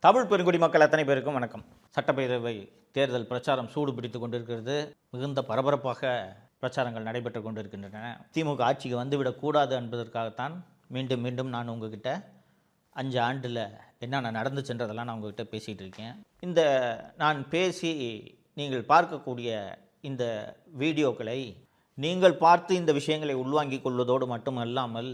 தமிழ் பெருங்குடி மக்கள் அத்தனை பேருக்கும் வணக்கம். சட்டப்பேரவை தேர்தல் பிரச்சாரம் சூடு பிடித்து கொண்டிருக்கிறது. மிகுந்த பரபரப்பாக பிரச்சாரங்கள் நடைபெற்று கொண்டிருக்கின்றன. திமுக ஆட்சிக்கு வந்துவிடக்கூடாது என்பதற்காகத்தான் மீண்டும் மீண்டும் நான் உங்ககிட்ட 5 ஆண்டில் என்னென்ன நடந்துச்சுன்றதெல்லாம் நான் உங்ககிட்ட பேசிகிட்டு இருக்கேன். இந்த நான் பேசி நீங்கள் பார்க்கக்கூடிய இந்த வீடியோக்களை நீங்கள் பார்த்து இந்த விஷயங்களை உள்வாங்கிக் கொள்வதோடு மட்டுமல்லாமல்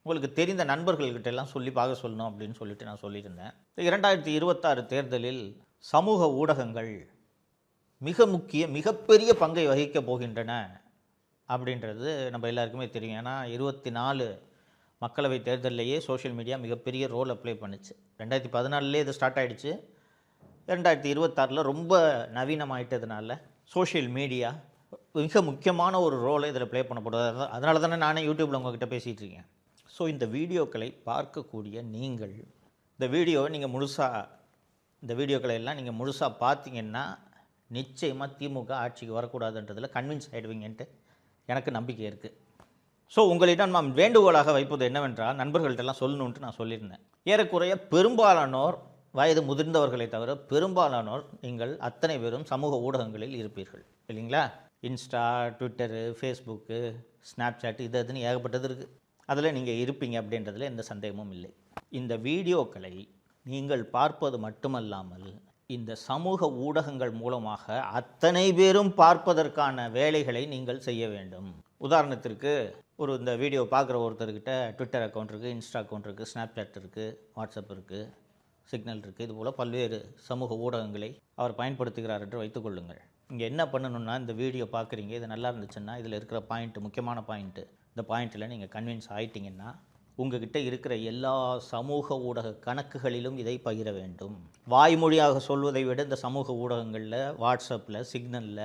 உங்களுக்கு தெரிந்த நண்பர்கள்கிட்ட எல்லாம் சொல்லி பார்க்க சொல்லணும் அப்படின்னு சொல்லிட்டு நான் சொல்லியிருந்தேன். 2026 தேர்தலில் சமூக ஊடகங்கள் மிகப்பெரிய பங்கை வகிக்கப் போகின்றன அப்படின்றது நம்ம எல்லாருக்குமே தெரியும். ஏன்னா 24 மக்களவை தேர்தலிலேயே சோஷியல் மீடியா மிகப்பெரிய ரோல் அப்ளை பண்ணுச்சு. 2014 இது ஸ்டார்ட் ஆகிடுச்சு. 2026 ரொம்ப நவீனமாயிட்டதுனால சோஷியல் மீடியா மிக முக்கியமான ஒரு ரோலை இதில் ப்ளே பண்ணப்படுது. அதனால தானே நானே யூடியூப்பில் உங்கள்கிட்ட பேசிகிட்டு இருக்கேன். ஸோ இந்த வீடியோக்களை பார்க்கக்கூடிய நீங்கள் இந்த வீடியோக்களை எல்லாம் நீங்கள் முழுசாக பார்த்தீங்கன்னா நிச்சயமாக திமுக ஆட்சிக்கு வரக்கூடாதுன்றதில் கன்வின்ஸ் ஆகிடுவீங்கன்ட்டு எனக்கு நம்பிக்கை இருக்குது. ஸோ உங்களிடம் நான் வேண்டுகோளாக வைப்பது என்னவென்றால், நண்பர்கள்ட்டெல்லாம் சொல்லணுன்ட்டு நான் சொல்லியிருந்தேன். ஏறக்குறைய பெரும்பாலானோர் வயது முதிர்ந்தவர்களை தவிர பெரும்பாலானோர் நீங்கள் அத்தனை பேரும் சமூக ஊடகங்களில் இருப்பீர்கள் இல்லைங்களா? இன்ஸ்டா, ட்விட்டரு, ஃபேஸ்புக்கு, ஸ்னாப்சாட் இதுன்னு ஏகப்பட்டது இருக்குது. அதில் நீங்கள் இருப்பீங்க அப்படின்றதுல எந்த சந்தேகமும் இல்லை. இந்த வீடியோக்களை நீங்கள் பார்ப்பது மட்டுமல்லாமல் இந்த சமூக ஊடகங்கள் மூலமாக அத்தனை பேரும் பார்ப்பதற்கான வேலைகளை நீங்கள் செய்ய வேண்டும். உதாரணத்திற்கு இந்த வீடியோ பார்க்குற ஒருத்தர்கிட்ட ட்விட்டர் அக்கௌண்ட் இருக்குது, இன்ஸ்டா அக்கௌண்ட் இருக்குது, ஸ்னாப்சாட் இருக்குது, வாட்ஸ்அப் இருக்குது, சிக்னல் இருக்குது, இதுபோல் பல்வேறு சமூக ஊடகங்களை அவர் பயன்படுத்துகிறார் என்று வைத்துக்கொள்ளுங்கள். இங்கே என்ன பண்ணணுன்னா, இந்த வீடியோ பார்க்குறீங்க, இது நல்லா இருந்துச்சுன்னா இதில் இருக்கிற முக்கியமான பாயிண்ட்டு, இந்த பாயிண்ட்டில் நீங்கள் கன்வின்ஸ் ஆகிட்டிங்கன்னா உங்கள்கிட்ட இருக்கிற எல்லா சமூக ஊடக கணக்குகளிலும் இதை பகிர வேண்டும். வாய்மொழியாக சொல்வதை விட இந்த சமூக ஊடகங்களில், வாட்ஸ்அப்பில், சிக்னலில்,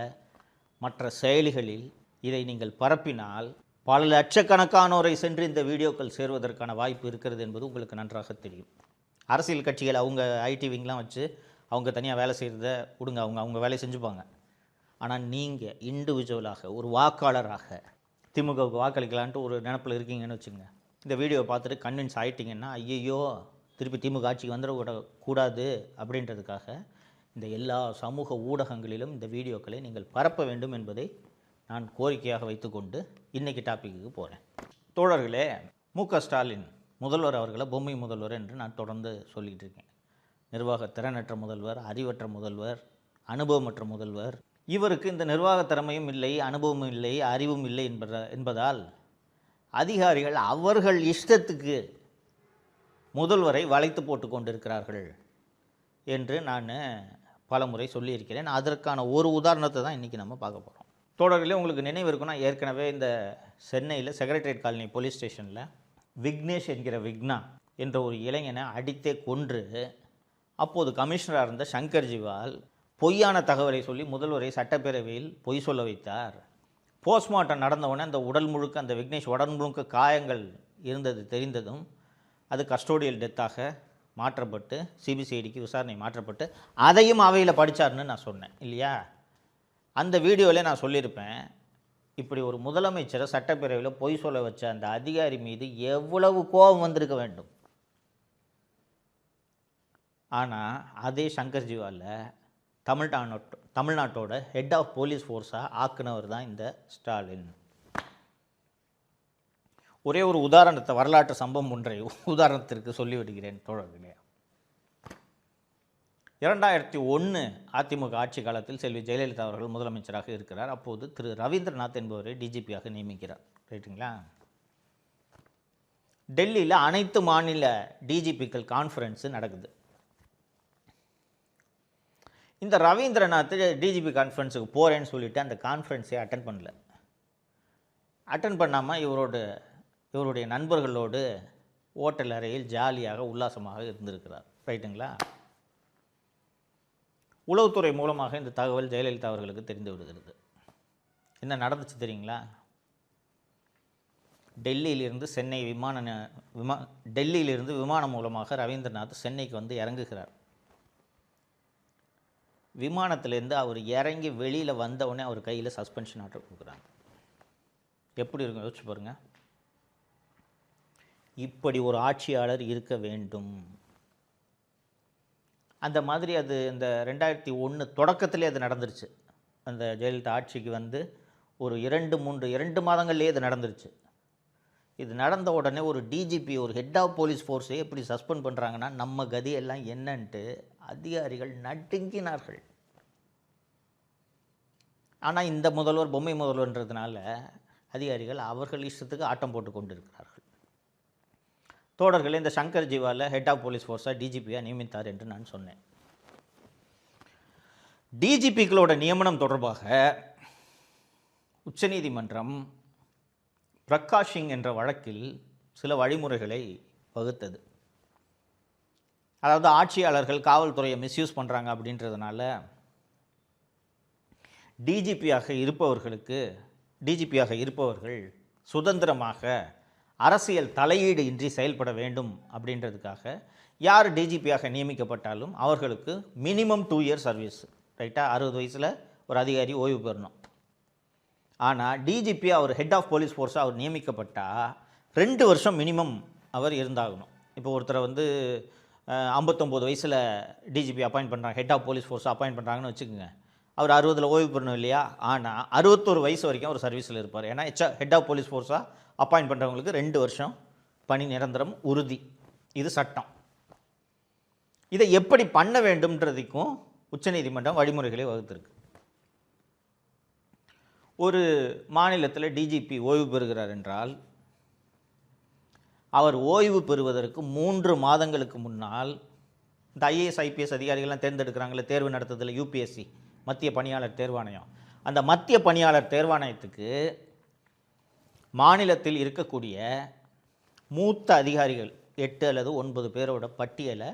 மற்ற செயலிகளில் இதை நீங்கள் பரப்பினால் பல லட்சக்கணக்கானோரை சென்று இந்த வீடியோக்கள் சேருவதற்கான வாய்ப்பு இருக்கிறது என்பது உங்களுக்கு நன்றாக தெரியும். அரசியல் கட்சிகள் அவங்க ஐடி விங்லாம் வச்சு அவங்க தனியாக வேலை செய்கிறத விடுங்க, அவங்க வேலையை செஞ்சுப்பாங்க. ஆனால் நீங்கள் இண்டிவிஜுவலாக ஒரு வாக்காளராக திமுகவுக்கு வாக்களிக்கலான்ட்டு ஒரு நினப்பில் இருக்கீங்கன்னு வச்சுங்க. இந்த வீடியோவை பார்த்துட்டு கன்வின்ஸ் ஆகிட்டிங்கன்னா, ஐயையோ திருப்பி திமுக ஆட்சிக்கு வந்துடக்கூடாது அப்படின்றதுக்காக இந்த எல்லா சமூக ஊடகங்களிலும் இந்த வீடியோக்களை நீங்கள் பரப்ப வேண்டும் என்பதை நான் கோரிக்கையாக வைத்துக்கொண்டு இன்றைக்கி டாப்பிக்கு போகிறேன். தோழர்களே, மு.க. ஸ்டாலின் முதல்வர் அவர்களை பொம்மை முதல்வர் என்று நான் தொடர்ந்து சொல்லிகிட்டு இருக்கேன். நிர்வாக திறனற்ற முதல்வர், அறிவற்ற முதல்வர், அனுபவமற்ற முதல்வர். இவருக்கு இந்த நிர்வாக திறமையும் இல்லை, அனுபவமும் இல்லை, அறிவும் இல்லை என்பதால் அதிகாரிகள் அவர்கள் இஷ்டத்துக்கு முதல்வரை வளைத்து போட்டு கொண்டிருக்கிறார்கள் என்று நான் பல முறை சொல்லியிருக்கிறேன். அதற்கான ஒரு உதாரணத்தை தான் இன்றைக்கி நம்ம பார்க்க போகிறோம். தொடர்களே, உங்களுக்கு நினைவு இருக்குன்னா, ஏற்கனவே இந்த சென்னையில் செக்ரட்டரியேட் காலனி போலீஸ் ஸ்டேஷனில் விக்னேஷ் என்கிற விக்னா என்ற ஒரு இளைஞனை அடித்தே கொன்று அப்போது கமிஷனராக இருந்த சங்கர் ஜிவால் பொய்யான தகவலை சொல்லி முதல்வரை சட்டப்பேரவையில் பொய் சொல்ல வைத்தார். போஸ்ட்மார்ட்டம் நடந்தவுடனே அந்த உடல் முழுக்க, அந்த விக்னேஷ் உடல் முழுக்க காயங்கள் இருந்தது தெரிந்ததும் அது கஸ்டோடியல் டெத்தாக மாற்றப்பட்டு சிபிசிஐடிக்கு விசாரணை மாற்றப்பட்டு அதையும் அவையில் படித்தார்னு நான் சொன்னேன் இல்லையா? அந்த வீடியோவிலே நான் சொல்லியிருப்பேன், இப்படி ஒரு முதலமைச்சரை சட்டப்பேரவையில் பொய் சொல்ல வச்ச அந்த அதிகாரி மீது எவ்வளவு கோபம் வந்திருக்க வேண்டும். ஆனால் அதே சங்கர் ஜிவாலில் தமிழ்நாட்டோட ஹெட் ஆஃப் போலீஸ் ஃபோர்ஸாக ஆக்குனவர் தான் இந்த ஸ்டாலின். ஒரே ஒரு உதாரணத்தை, வரலாற்று சம்பவம் ஒன்றை உதாரணத்திற்கு சொல்லிவிடுகிறேன் தோழர்களே. 2001 அதிமுக ஆட்சி காலத்தில் செல்வி ஜெயலலிதா அவர்கள் முதலமைச்சராக இருக்கிறார். அப்போது திரு ரவீந்திரநாத் என்பவரை டிஜிபியாக நியமிக்கிறார். ரைட்டுங்களா? டெல்லியில் அனைத்து மாநில டிஜிபிக்கள் கான்ஃபரன்ஸு நடக்குது. இந்த ரவீந்திரநாத் டிஜிபி கான்ஃபரன்ஸுக்கு போகிறேன்னு சொல்லிவிட்டு அந்த கான்ஃபரன்ஸை அட்டன் பண்ணல. அட்டன் பண்ணாமல் இவருடைய நண்பர்களோடு ஓட்டல் அறையில் ஜாலியாக உல்லாசமாக இருந்திருக்கிறார். ரைட்டுங்களா? உளவுத்துறை மூலமாக இந்த தகவல் ஜெயலலிதா அவர்களுக்கு தெரிந்து விடுகிறது. என்ன நடந்துச்சு தெரியுங்களா? டெல்லியிலிருந்து விமானம் மூலமாக ரவீந்திரநாத் சென்னைக்கு வந்து இறங்குகிறார். விமானத்திலேருந்து அவர் இறங்கி வெளியில் வந்தவுடனே அவர் கையில் சஸ்பென்ஷன் ஆர்டர் கொடுக்குறாங்க. எப்படி இருக்கும் யோசிச்சு பாருங்கள். இப்படி ஒரு ஆட்சியாளர் இருக்க வேண்டும். அந்த மாதிரி அது இந்த 2001 தொடக்கத்திலே அது நடந்துருச்சு. அந்த ஜெயலலிதா ஆட்சிக்கு வந்து ஒரு 2 மாதங்கள்லேயே இது நடந்துருச்சு. இது நடந்த உடனே ஒரு டிஜிபி, ஒரு ஹெட் ஆஃப் போலீஸ் ஃபோர்ஸை எப்படி சஸ்பெண்ட் பண்ணுறாங்கன்னா, நம்ம கதியெல்லாம் என்னன்ட்டு அதிகாரிகள் நடுங்கினார்கள். ஆனால் இந்த முதல்வர் பொம்மை முதல்வர்ன்றதுனால அதிகாரிகள் அவர்கள் இஷ்டத்துக்கு ஆட்டம் போட்டு கொண்டு இருக்கிறார்கள். தோழர்களே, இந்த சங்கர் ஜிவாலை ஹெட் ஆஃப் போலீஸ் ஃபோர்ஸாக டிஜிபியாக நியமித்தார் என்று நான் சொன்னேன். டிஜிபிக்களோட நியமனம் தொடர்பாக உச்சநீதிமன்றம் பிரகாஷ் சிங் என்ற வழக்கில் சில வழிமுறைகளை வகுத்தது. அதாவது ஆட்சியாளர்கள் காவல்துறையை மிஸ்யூஸ் பண்ணுறாங்க அப்படின்றதுனால டிஜிபியாக இருப்பவர்கள் சுதந்திரமாக அரசியல் தலையீடு இன்றி செயல்பட வேண்டும் அப்படின்றதுக்காக யார் டிஜிபியாக நியமிக்கப்பட்டாலும் அவர்களுக்கு மினிமம் 2 இயர் சர்வீஸ், ரைட்டாக 60 வயசில் ஒரு அதிகாரி ஓய்வு பெறணும். ஆனால் டிஜிபி அவர் ஹெட் ஆஃப் போலீஸ் ஃபோர்ஸாக அவர் நியமிக்கப்பட்டால் 2 வருஷம் மினிமம் அவர் இருந்தாகணும். இப்போ ஒருத்தரை வந்து 59 வயசில் டிஜிபி அப்பாயிண்ட் பண்ணுறாங்க, ஹெட் ஆஃப் போலீஸ் ஃபோர்ஸாக அப்பாயிண்ட் பண்ணுறாங்கன்னு வச்சுக்கோங்க. அவர் 60 ஓய்வு பெறணும் இல்லையா? ஆனால் 61 வயசு வரைக்கும் அவர் சர்வீஸில் இருப்பார். ஏன்னா ஹெட் ஆஃப் போலீஸ் ஃபோர்ஸாக அப்பாயிண்ட் பண்ணுறவங்களுக்கு 2 வருஷம் பணி நிரந்தரம் உறுதி. இது சட்டம். இதை எப்படி பண்ண வேண்டும்ன்றதுக்கும் உச்சநீதிமன்றம் வழிமுறைகளை வகுத்திருக்கு. ஒரு மாநிலத்தில் டிஜிபி ஓய்வு பெறுகிறார் என்றால் அவர் ஓய்வு பெறுவதற்கு 3 மாதங்களுக்கு முன்னால் இந்த ஐஏஎஸ் ஐபிஎஸ் அதிகாரிகள்லாம் தேர்ந்தெடுக்கிறாங்களே, தேர்வு நடத்துதில் யூபிஎஸ்சி மத்திய பணியாளர் தேர்வாணையம், அந்த மத்திய பணியாளர் தேர்வாணையத்துக்கு மாநிலத்தில் இருக்கக்கூடிய மூத்த அதிகாரிகள் 8 அல்லது 9 பேரோட பட்டியலை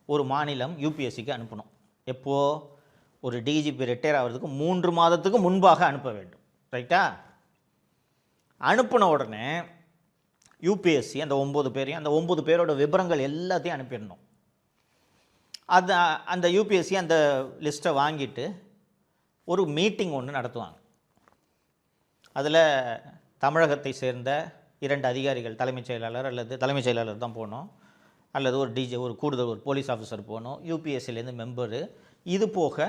ஒரு மாநிலம் யூபிஎஸ்சிக்கு அனுப்பணும். எப்போது? ஒரு டிஜிபி ரிட்டையர் ஆகிறதுக்கு 3 மாதத்துக்கு முன்பாக அனுப்ப வேண்டும், ரைட்டா? அனுப்பின உடனே யூபிஎஸ்சி அந்த 9 பேரையும், அந்த 9 பேரோட விவரங்கள் எல்லாத்தையும் அனுப்பிடணும். அந்த யூபிஎஸ்சி அந்த லிஸ்ட்டை வாங்கிட்டு ஒரு மீட்டிங் ஒன்று நடத்துவாங்க. அதில் தமிழகத்தை சேர்ந்த 2 அதிகாரிகள், தலைமைச் செயலாளர் அல்லது தலைமைச் செயலாளர் தான் போகணும், அல்லது ஒரு கூடுதல் ஒரு போலீஸ் ஆஃபீஸர் போகணும், யூபிஎஸ்சிலேருந்து மெம்பரு. இது போக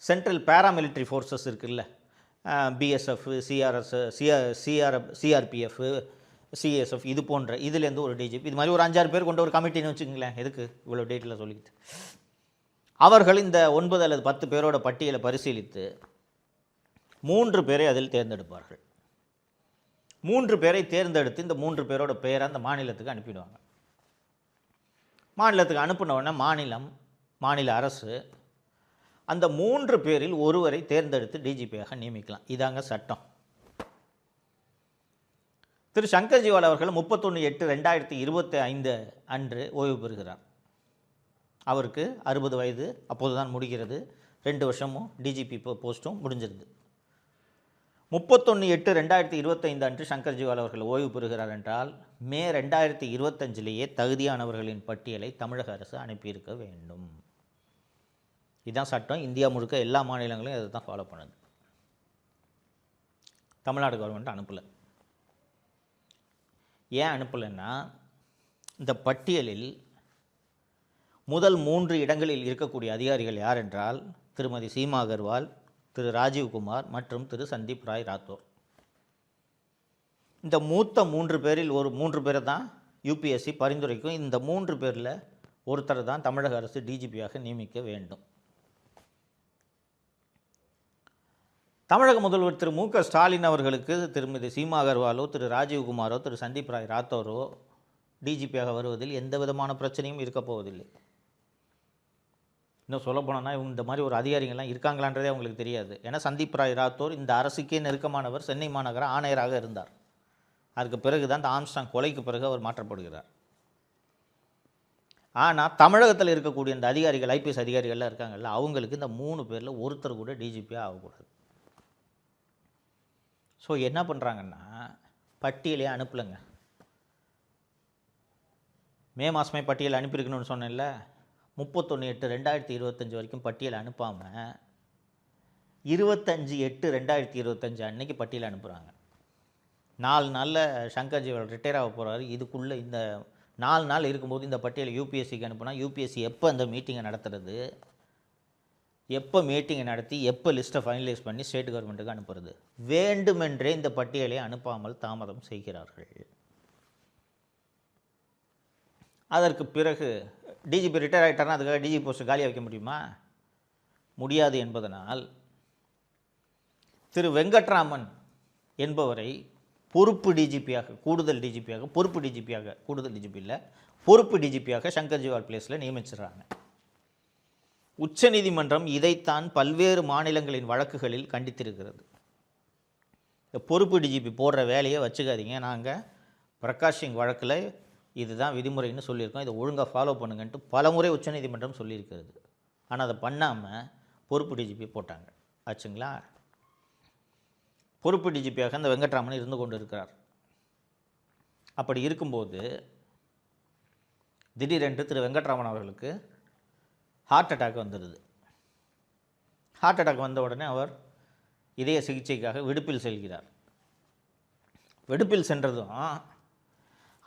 சென்ட்ரல் பேராமிலிட்ரி ஃபோர்ஸஸ் இருக்குல்ல, பிஎஸ்எஃப், சிஆர்பிஎஃப், சிஎஸ்எஃப், இது போன்ற இதுலேருந்து ஒரு டிஜிபி, இது மாதிரி ஒரு 5-6 பேர் கொண்ட ஒரு கமிட்டின்னு வச்சுங்களேன். எதுக்கு இவ்வளோ டேட்டில் சொல்லிக்கிட்டு? அவர்கள் இந்த 9 அல்லது 10 பேரோட பட்டியலை பரிசீலித்து 3 பேரை அதில் தேர்ந்தெடுப்பார்கள். 3 பேரை தேர்ந்தெடுத்து இந்த 3 பேரோட பெயரை அந்த மாநிலத்துக்கு அனுப்பிடுவாங்க. மாநிலத்துக்கு அனுப்பினவுடனே மாநில அரசு அந்த 3 பேரில் ஒருவரை தேர்ந்தெடுத்து டிஜிபியாக நியமிக்கலாம். இதாங்க சட்டம். திரு சங்கர் ஜிவால் அவர்கள் 31/8/2025 அன்று ஓய்வு பெறுகிறார். அவருக்கு 60 வயது அப்போது தான் முடிகிறது. 2 வருஷமும் டிஜிபி போஸ்ட்டும் முடிஞ்சிருது. 31/8/2025 அன்று சங்கர் ஜிவால் அவர்கள் ஓய்வு பெறுகிறார் என்றால் மே 2025 தகுதியானவர்களின் பட்டியலை தமிழக அரசு அனுப்பியிருக்க வேண்டும். இதுதான் சட்டம். இந்தியா முழுக்க எல்லா மாநிலங்களையும் அதை தான் ஃபாலோ பண்ணுது. தமிழ்நாடு கவர்மெண்ட் அனுப்பலை. ஏன் அனுப்பலைன்னா, இந்த பட்டியலில் முதல் 3 இடங்களில் இருக்கக்கூடிய அதிகாரிகள் யார் என்றால் திருமதி சீமா அகர்வால், திரு ராஜீவ்குமார் மற்றும் திரு சந்தீப் ராய் ராத்தோர். இந்த மூத்த 3 பேரில் 3 பேரை தான் யூபிஎஸ்சி பரிந்துரைக்கும். இந்த 3 பேரில் ஒருத்தர் தான் தமிழக அரசு டிஜிபியாக நியமிக்க வேண்டும். தமிழக முதல்வர் திரு மு.க. ஸ்டாலின் அவர்களுக்கு திருமதி சீமா அகர்வாலோ, திரு ராஜீவ்குமாரோ, திரு சந்தீப் ராய் ராத்தோரோ டிஜிபியாக வருவதில் எந்த விதமான பிரச்சனையும் இருக்க போவதில்லை. இன்னும் சொல்ல போனோன்னா இவங்க இந்த மாதிரி ஒரு அதிகாரிகள்லாம் இருக்காங்களான்றதே அவங்களுக்கு தெரியாது. ஏன்னா சந்தீப் ராய் ராத்தோர் இந்த அரசுக்கே நெருக்கமானவர், சென்னை மாநகர ஆணையராக இருந்தார். அதுக்கு பிறகு தான் இந்த ஆம்ஸ்டாங் கொலைக்கு பிறகு அவர் மாற்றப்படுகிறார். ஆனால் தமிழகத்தில் இருக்கக்கூடிய இந்த அதிகாரிகள், ஐபிஎஸ் அதிகாரிகள்லாம் இருக்காங்கல்ல, அவங்களுக்கு இந்த 3 பேரில் ஒருத்தர் கூட டிஜிபியாக ஆகக்கூடாது. ஸோ என்ன பண்ணுறாங்கன்னா, பட்டியலே அனுப்பலைங்க. மே மாதமே பட்டியல் அனுப்பியிருக்கணும்னு சொன்னேன்ல, 31/8/2025 வரைக்கும் பட்டியல் அனுப்பாமல் 25/8/2025 அன்னைக்கு பட்டியல் அனுப்புகிறாங்க. 4 நாளில் சங்கர் ஜிவால் ரிட்டையர் ஆக போகிறாரு. இதுக்குள்ளே இந்த 4 நாள் இருக்கும்போது இந்த பட்டியலை யூபிஎஸ்சிக்கு அனுப்புனா யூபிஎஸ்சி எப்போ அந்த மீட்டிங்கை நடத்துறது, எப்போ மீட்டிங்கை நடத்தி எப்போ லிஸ்ட்டை ஃபைனலைஸ் பண்ணி ஸ்டேட் கவர்மெண்ட்டுக்கு அனுப்புறது? வேண்டுமென்றே இந்த பட்டியலை அனுப்பாமல் தாமதம் செய்கிறார்கள். அதற்கு பிறகு டிஜிபி ரிட்டையர் ஆகிட்டார்னா அதுக்காக டிஜிபி போஸ்ட்டு காலியாக வைக்க முடியுமா? முடியாது என்பதனால் திரு வெங்கட்ராமன் என்பவரை பொறுப்பு டிஜிபியாக, கூடுதல் டிஜிபியாக, பொறுப்பு டிஜிபியாக, கூடுதல் டிஜிபி இல்லை, பொறுப்பு டிஜிபியாக சங்கர் ஜிவால் பிளேஸில் நியமிச்சிடறாங்க. உச்சநீதிமன்றம் இதைத்தான் பல்வேறு மாநிலங்களின் வழக்குகளில் கண்டித்திருக்கிறது. இந்த பொறுப்பு டிஜிபி போடுற வேலையை வச்சுக்காதீங்க, நாங்கள் பிரகாஷ் சிங் வழக்கில் இதுதான் விதிமுறைன்னு சொல்லியிருக்கோம், இதை ஒழுங்காக ஃபாலோ பண்ணுங்கன்ட்டு பலமுறை உச்சநீதிமன்றம் சொல்லியிருக்கிறது. ஆனால் அதை பண்ணாமல் பொறுப்பு டிஜிபி போட்டாங்க. ஆச்சுங்களா? பொறுப்பு டிஜிபியாக அந்த வெங்கட்ராமன் இருந்து கொண்டு இருக்கிறார். அப்படி இருக்கும்போது திடீரென்று திரு வெங்கட்ராமன் அவர்களுக்கு ஹார்ட் அட்டாக் வந்துடுது. ஹார்ட் அட்டாக் வந்த உடனே அவர் இதய சிகிச்சைக்காக விடுப்பில் செல்கிறார். விடுப்பில் சென்றதும்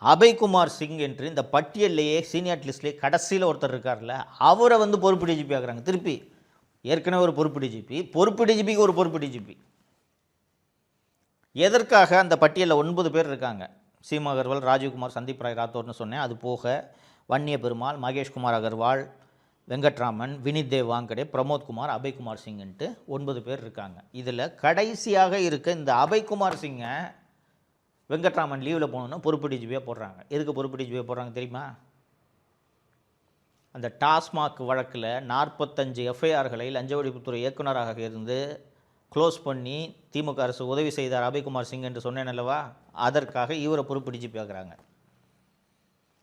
அபய்குமார் சிங் என்று இந்த பட்டியல்லையே சீனியர் லிஸ்ட்லேயே கடைசியில் ஒருத்தர் இருக்கார்ல, அவரை பொறுப்பு டிஜிபி ஆகுறாங்க. திருப்பி ஏற்கனவே ஒரு பொறுப்பு டிஜிபிக்கு ஒரு பொறுப்பு டிஜிபி. எதற்காக? அந்த பட்டியலில் 9 பேர் இருக்காங்க. சீமா அகர்வால், ராஜீவ்குமார், சந்தீப் ராய் ராத்தோர்னு சொன்னேன். அது போக வன்னிய பெருமாள், மகேஷ்குமார் அகர்வால், வெங்கட்ராமன், வினித் தேவ் வாங்கடே, பிரமோத்குமார், அபய்குமார் சிங்ன்ட்டு 9 பேர் இருக்காங்க. இதில் கடைசியாக இருக்க இந்த அபய்குமார் சிங்கை வெங்கட்ராமன் லீவில் போகணுன்னா பொறுப்பு டிஜிபியாக போடுறாங்க. எதுக்கு பொறுப்பு டிஜிபியாக போடுறாங்க தெரியுமா? அந்த டாஸ்மாக் வழக்கில் 45 எஃப்ஐஆர்களை லஞ்ச ஒழிப்புத்துறை இயக்குநராக இருந்து க்ளோஸ் பண்ணி திமுக அரசு உதவி செய்தார் அபய்குமார் சிங் என்று சொன்னேன் அல்லவா, அதற்காக இவரை பொறுப்பு டிஜிபி ஆகிறாங்க.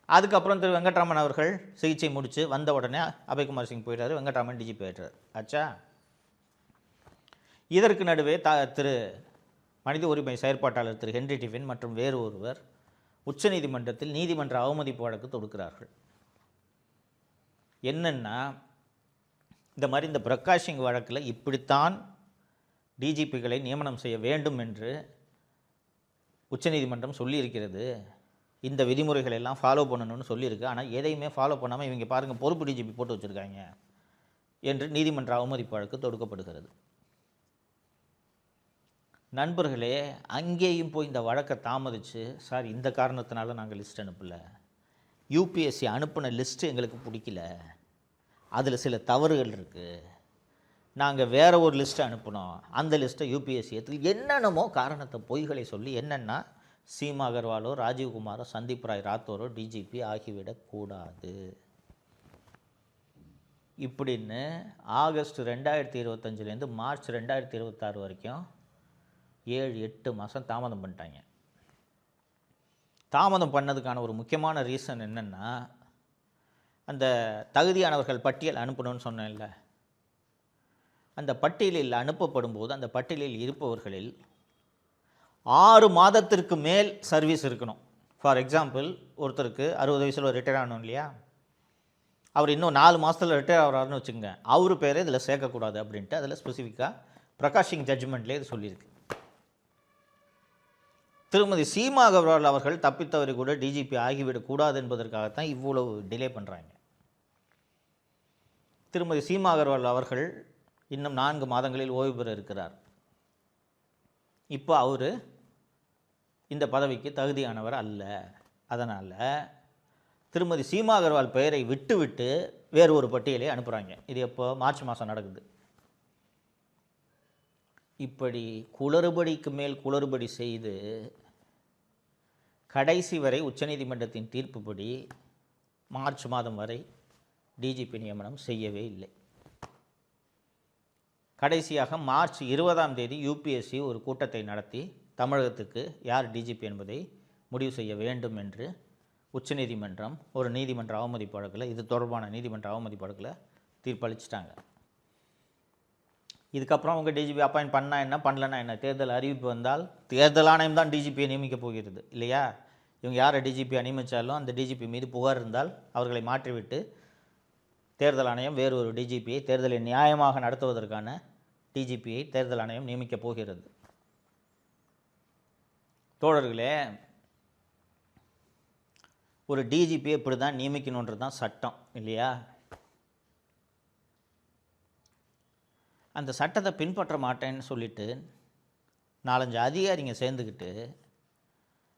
அதுக்கப்புறம் திரு வெங்கட்ராமன் அவர்கள் சிகிச்சை முடித்து வந்த உடனே அபய்குமார் சிங் போயிட்டார், வெங்கட்ராமன் டிஜிபி ஆயிட்டார். ஆச்சா? இதற்கு நடுவே திரு மனித உரிமை செயற்பாட்டாளர் திரு ஹென்றி டிஃபின் மற்றும் வேறு ஒருவர் உச்சநீதிமன்றத்தில் நீதிமன்ற அவமதிப்பு வழக்கு தொடுக்கிறார்கள். என்னென்னா, இந்த மாதிரி இந்த பிரகாஷ் சிங் வழக்கில் இப்படித்தான் டிஜிபிகளை நியமனம் செய்ய வேண்டும் என்று உச்சநீதிமன்றம் சொல்லியிருக்கிறது, இந்த விதிமுறைகளை எல்லாம் ஃபாலோ பண்ணணும்னு சொல்லியிருக்கு. ஆனால் எதையுமே ஃபாலோ பண்ணாமல் இவங்க பாருங்கள் பொறுப்பு டிஜிபி போட்டு வச்சுருக்காங்க என்று நீதிமன்ற அவமதிப்பு வழக்கு தொடுக்கப்படுகிறது. நண்பர்களே, அங்கேயும் போய் இந்த வழக்கை தாமதித்து, சார் இந்த காரணத்தினால நாங்கள் லிஸ்ட் அனுப்பலை, யூபிஎஸ்சி அனுப்பின லிஸ்ட்டு எங்களுக்கு பிடிக்கல, அதில் சில தவறுகள் இருக்குது, நாங்கள் வேறு ஒரு லிஸ்ட்டை அனுப்பினோம், அந்த லிஸ்ட்டை யூபிஎஸ்சி எடுத்து என்னென்னமோ காரணத்தை பொய்களை சொல்லி என்னென்னா சீமா அகர்வாலோ, ராஜீவ்குமாரோ, சந்தீப் ராய் ராத்தோரோ டிஜிபி ஆகிவிடக்கூடாது இப்படின்னு ஆகஸ்ட் 2025 மார்ச் 2026 வரைக்கும் 7-8 மாதம் தாமதம் பண்ணிட்டாங்க. தாமதம் பண்ணதுக்கான ஒரு முக்கியமான ரீசன் என்னென்னா, அந்த தகுதியானவர்கள் பட்டியல் அனுப்பணும்னு சொன்னேன்ல, அந்த பட்டியலில் அனுப்பப்படும் போது அந்த பட்டியலில் இருப்பவர்களில் 6 மாதத்திற்கு மேல் சர்வீஸ் இருக்கணும். ஃபார் எக்ஸாம்பிள், ஒருத்தருக்கு 60 வயசில் ரிட்டையர் ஆகணும் இல்லையா, அவர் இன்னும் 4 மாதத்தில் ரிட்டையர் ஆகிறாருன்னு வச்சுக்கோங்க, அவர் பேரே இதில் சேர்க்கக்கூடாது அப்படின்ட்டு அதில் ஸ்பெசிஃபிக்காக பிரகாஷ் சிங் ஜட்ஜ்மெண்ட்லேயே இது சொல்லியிருக்கு. திருமதி சீமா அகர்வால் அவர்கள் தப்பித்தவரை கூட டிஜிபி ஆகிவிடக்கூடாது என்பதற்காகத்தான் இவ்வளவு டிலே பண்ணுறாங்க. திருமதி சீமா அகர்வால் அவர்கள் இன்னும் 4 மாதங்களில் ஓய்வு பெற இருக்கிறார். இப்போ அவர் இந்த பதவிக்கு தகுதியானவர் அல்ல. அதனால் திருமதி சீமா அகர்வால் பெயரை விட்டு வேறு ஒரு பட்டியலை அனுப்புகிறாங்க. இது எப்போ? மார்ச் மாதம் நடக்குது. இப்படி குளறுபடிக்கு மேல் குளறுபடி செய்து கடைசி வரை உச்சநீதிமன்றத்தின் தீர்ப்புப்படி மார்ச் மாதம் வரை டிஜிபி நியமனம் செய்யவே இல்லை. கடைசியாக மார்ச் 20 யூபிஎஸ்சி ஒரு கூட்டத்தை நடத்தி தமிழகத்துக்கு யார் டிஜிபி என்பதை முடிவு செய்ய வேண்டும் என்று உச்சநீதிமன்றம் ஒரு நீதிமன்ற அவமதிப்பு வழக்கில், இது தொடர்பான நீதிமன்ற அவமதிப்பு வழக்கில் தீர்ப்பளிச்சிட்டாங்க. இதுக்கப்புறம் அவங்க டிஜிபி அப்பாயிண்ட் பண்ணால் என்ன, பண்ணலன்னா என்ன, தேர்தல் அறிவிப்பு வந்தால் தேர்தல் ஆணையம் தான் டிஜிபியை நியமிக்க போகிறது இல்லையா. இவங்க யாரை டிஜிபியை நியமித்தாலும் அந்த டிஜிபி மீது புகார் இருந்தால் அவர்களை மாற்றிவிட்டு தேர்தல் ஆணையம் வேறு ஒரு டிஜிபியை, தேர்தலை நியாயமாக நடத்துவதற்கான டிஜிபியை தேர்தல் ஆணையம் நியமிக்கப் போகிறது. தோழர்களே, ஒரு டிஜிபியை இப்படி தான் நியமிக்கணுன்றது தான் சட்டம் இல்லையா? அந்த சட்டத்தை பின்பற்ற மாட்டேன்னு சொல்லிட்டு 4-5 அதிகாரிங்க சேர்ந்துக்கிட்டு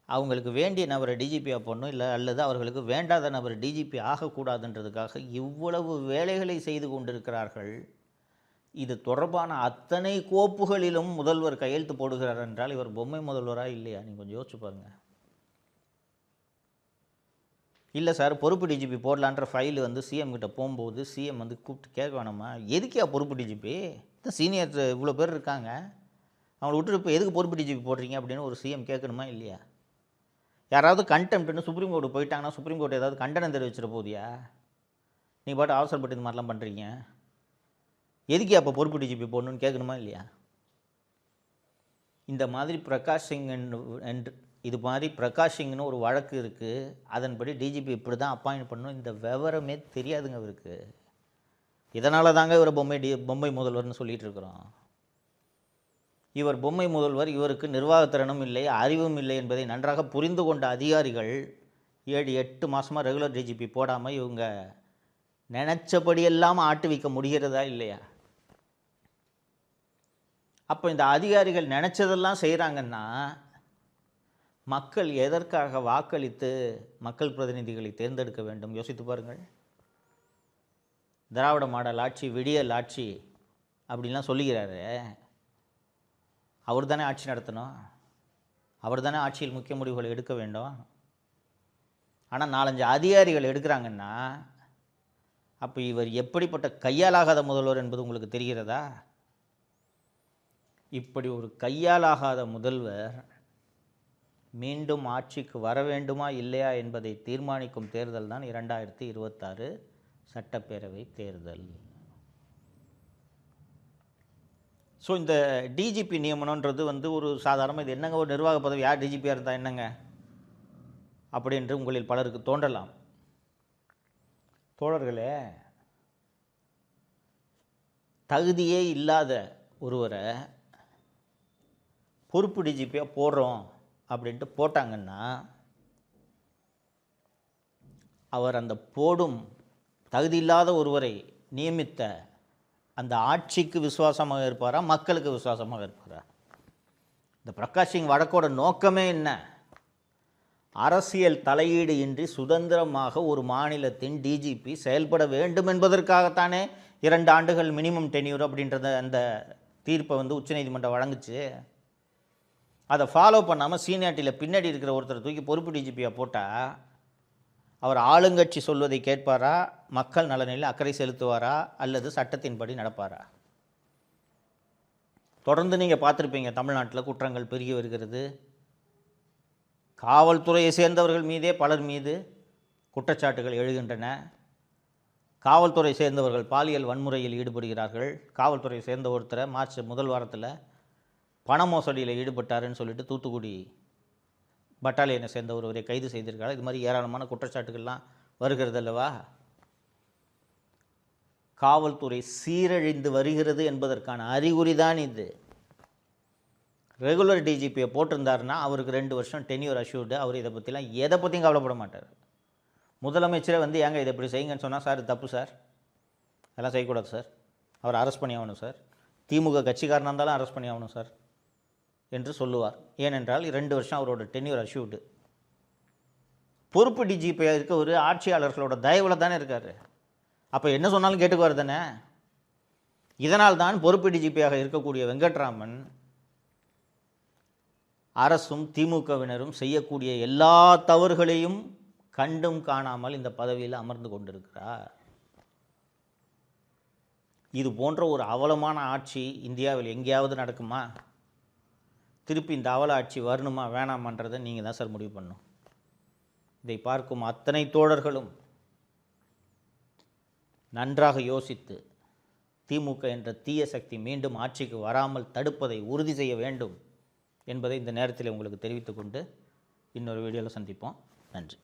அவங்களுக்கு வேண்டிய நபரை டிஜிபியாக போடணும், இல்லை அல்லது அவர்களுக்கு வேண்டாத நபர் டிஜிபி ஆகக்கூடாதுன்றதுக்காக இவ்வளவு வேலைகளை செய்து கொண்டிருக்கிறார்கள். இது தொடர்பான அத்தனை கோப்புகளிலும் முதல்வர் கையெழுத்து போடுகிறார் என்றால் இவர் பொம்மை முதல்வராக இல்லையா? நீங்கள் கொஞ்சம் யோசிச்சு பாருங்கள். இல்லை சார், பொறுப்பு டிஜிபி போடலான்ற ஃபைல் வந்து சிஎம் கிட்ட போகும்போது சிஎம் வந்து கூப்பிட்டு கேட்க வேணாமா, எதுக்கே பொறுப்பு டிஜிபி, சீனியர் இவ்வளோ பேர் இருக்காங்க, அவங்களை விட்டுட்டு இப்போ எதுக்கு பொறுப்பு டிஜிபி போடுறீங்க அப்படின்னு ஒரு சிஎம் கேட்கணுமா இல்லையா? யாராவது கண்டெம்ப்ட்னு சுப்ரீம் கோர்ட்டு போயிட்டாங்கன்னா சுப்ரீம் கோர்ட் ஏதாவது கண்டனம் தெரிவிச்சிட போதியா? நீங்கள் பாட்டு அவசரப்பட்டு இந்த மாதிரிலாம் பண்ணுறீங்க, எதுக்கே அப்போ பொறுப்பு டிஜிபி போடணுன்னு கேட்கணுமா இல்லையா? இந்த மாதிரி பிரகாஷ் சிங் என்று இது மாதிரி பிரகாஷ் சிங்னு ஒரு வழக்கு இருக்குது, அதன்படி டிஜிபி இப்படி தான் அப்பாயின்ட் பண்ணணும், இந்த விவரமே தெரியாதுங்க அவருக்கு. இதனால தாங்க இவர் பொம்மை முதல்வர்னு சொல்லிகிட்டு இருக்கிறோம். இவர் பொம்மை முதல்வர், இவருக்கு நிர்வாகத்திறனும் இல்லை, அறிவும் இல்லை என்பதை நன்றாக புரிந்து கொண்ட அதிகாரிகள் 7-8 மாதமாக ரெகுலர் டிஜிபி போடாமல் இவங்க நினச்சபடியெல்லாம் ஆட்டுவிக்க முடிகிறதா இல்லையா? அப்போ இந்த அதிகாரிகள் நினச்சதெல்லாம் செய்கிறாங்கன்னா மக்கள் எதற்காக வாக்களித்து மக்கள் பிரதிநிதிகளை தேர்ந்தெடுக்க வேண்டும்? யோசித்து பாருங்கள். திராவிட மாடல் ஆட்சி, விடியல் ஆட்சி அப்படின்லாம் சொல்லுகிறாரு. அவர் தானே ஆட்சி நடத்தணும், அவர் தானே ஆட்சியில் முக்கிய முடிவுகளை எடுக்க வேண்டும். ஆனால் 4-5 அதிகாரிகள் எடுக்கிறாங்கன்னா அப்போ இவர் எப்படிப்பட்ட கையாலாகாத முதல்வர் என்பது உங்களுக்கு தெரிகிறதா? இப்படி ஒரு கையாலாகாத முதல்வர் மீண்டும் ஆட்சிக்கு வர வேண்டுமா இல்லையா என்பதை தீர்மானிக்கும் தேர்தல் தான் 2026 சட்டப்பேரவை தேர்தல். ஸோ இந்த டிஜிபி நியமனன்றது வந்து ஒரு சாதாரணமாக இது என்னங்க ஒரு நிர்வாக பதவி, யார் டிஜிபியாக இருந்தால் என்னங்க அப்படின்று உங்களில் பலருக்கு தோன்றலாம். தோழர்களே, தகுதியே இல்லாத ஒருவரை பொறுப்பு டிஜிபியாக போடுறோம் அப்படின்ட்டு போட்டாங்கன்னா அவர் அந்த போடும் தகுதி இல்லாத ஒருவரை நியமித்த அந்த ஆட்சிக்கு விசுவாசமாக இருப்பாரா, மக்களுக்கு விசுவாசமாக இருப்பாரா? இந்த பிரகாஷ் சிங் வழக்கோட நோக்கமே என்ன? அரசியல் தலையீடு இன்றி சுதந்திரமாக ஒரு மாநிலத்தின் டிஜிபி செயல்பட வேண்டும் என்பதற்காகத்தானே 2 ஆண்டுகள் மினிமம் டென்யூர் அப்படின்றத அந்த தீர்ப்பை வந்து உச்சநீதிமன்றம் வழங்குச்சு. அதை ஃபாலோ பண்ணாமல் சீனியாரிட்டியில் பின்னாடி இருக்கிற ஒருத்தர் தூக்கி பொறுப்பு டிஜிபியாக போட்டால் அவர் ஆளுங்கட்சி சொல்வதை கேட்பாரா, மக்கள் நலனில் அக்கறை செலுத்துவாரா, அல்லது சட்டத்தின்படி நடப்பாரா? தொடர்ந்து நீங்கள் பார்த்துருப்பீங்க, தமிழ்நாட்டில் குற்றங்கள் பெருகி வருகிறது. காவல்துறையை சேர்ந்தவர்கள் மீதே பலர் மீது குற்றச்சாட்டுகள் எழுகின்றன. காவல்துறை சேர்ந்தவர்கள் பாலியல் வன்முறையில் ஈடுபடுகிறார்கள். காவல்துறையை சேர்ந்த ஒருத்தரை மார்ச் முதல் வாரத்தில் பண மோசடியில் ஈடுபட்டாருன்னு சொல்லிட்டு தூத்துக்குடி பட்டாலியனை சேர்ந்த ஒருவரை கைது செய்திருக்காங்க. இது மாதிரி ஏராளமான குற்றச்சாட்டுகள்லாம் வருகிறது அல்லவா? காவல்துறை சீரழிந்து வருகிறது என்பதற்கான அறிகுறி தான் இது. ரெகுலர் டிஜிபியை போட்டிருந்தாருன்னா அவருக்கு 2 வருஷம் டென்யூர் அஷ்யூர்டு. அவர் இதை பற்றிலாம் எதை பற்றியும் கவலைப்பட மாட்டார். முதலமைச்சரே வந்து ஏங்க இதை இப்படி செய்யுங்கன்னு சொன்னால், சார் தப்பு சார், அதெல்லாம் செய்யக்கூடாது சார், அவர் அரெஸ்ட் பண்ணி ஆகணும் சார், திமுக கட்சிக்காரனாக இருந்தாலும் அரெஸ்ட் பண்ணி ஆகணும் சார் என்று சொல்லுவார். ஏனென்றால் 2 வருஷம் அவரோட டென்யூர் அஷ்யூர்டு. பொறுப்பு டிஜிபியாக இருக்க ஒரு ஆட்சியாளர்களோட தயவில் தானே இருக்கார். அப்போ என்ன சொன்னாலும் கேட்டுக்குவார் தானே. இதனால் தான் பொறுப்பு டிஜிபியாக இருக்கக்கூடிய வெங்கட்ராமன் அரசும் திமுகவினரும் செய்யக்கூடிய எல்லா தவறுகளையும் கண்டும் காணாமல் இந்த பதவியில் அமர்ந்து கொண்டிருக்கிறார். இது போன்ற ஒரு அவலமான ஆட்சி இந்தியாவில் எங்கேயாவது நடக்குமா? திருப்பி இந்த அவல ஆட்சி வரணுமா வேணாமான்றதை நீங்கள் தான் சார் முடிவு பண்ணணும். இதை பார்க்கும் அத்தனை தோழர்களும் நன்றாக யோசித்து திமுக என்ற தீய சக்தி மீண்டும் ஆட்சிக்கு வராமல் தடுப்பதை உறுதி செய்ய வேண்டும் என்பதை இந்த நேரத்தில் உங்களுக்கு தெரிவித்துக்கொண்டு இன்னொரு வீடியோவில் சந்திப்போம். நன்றி.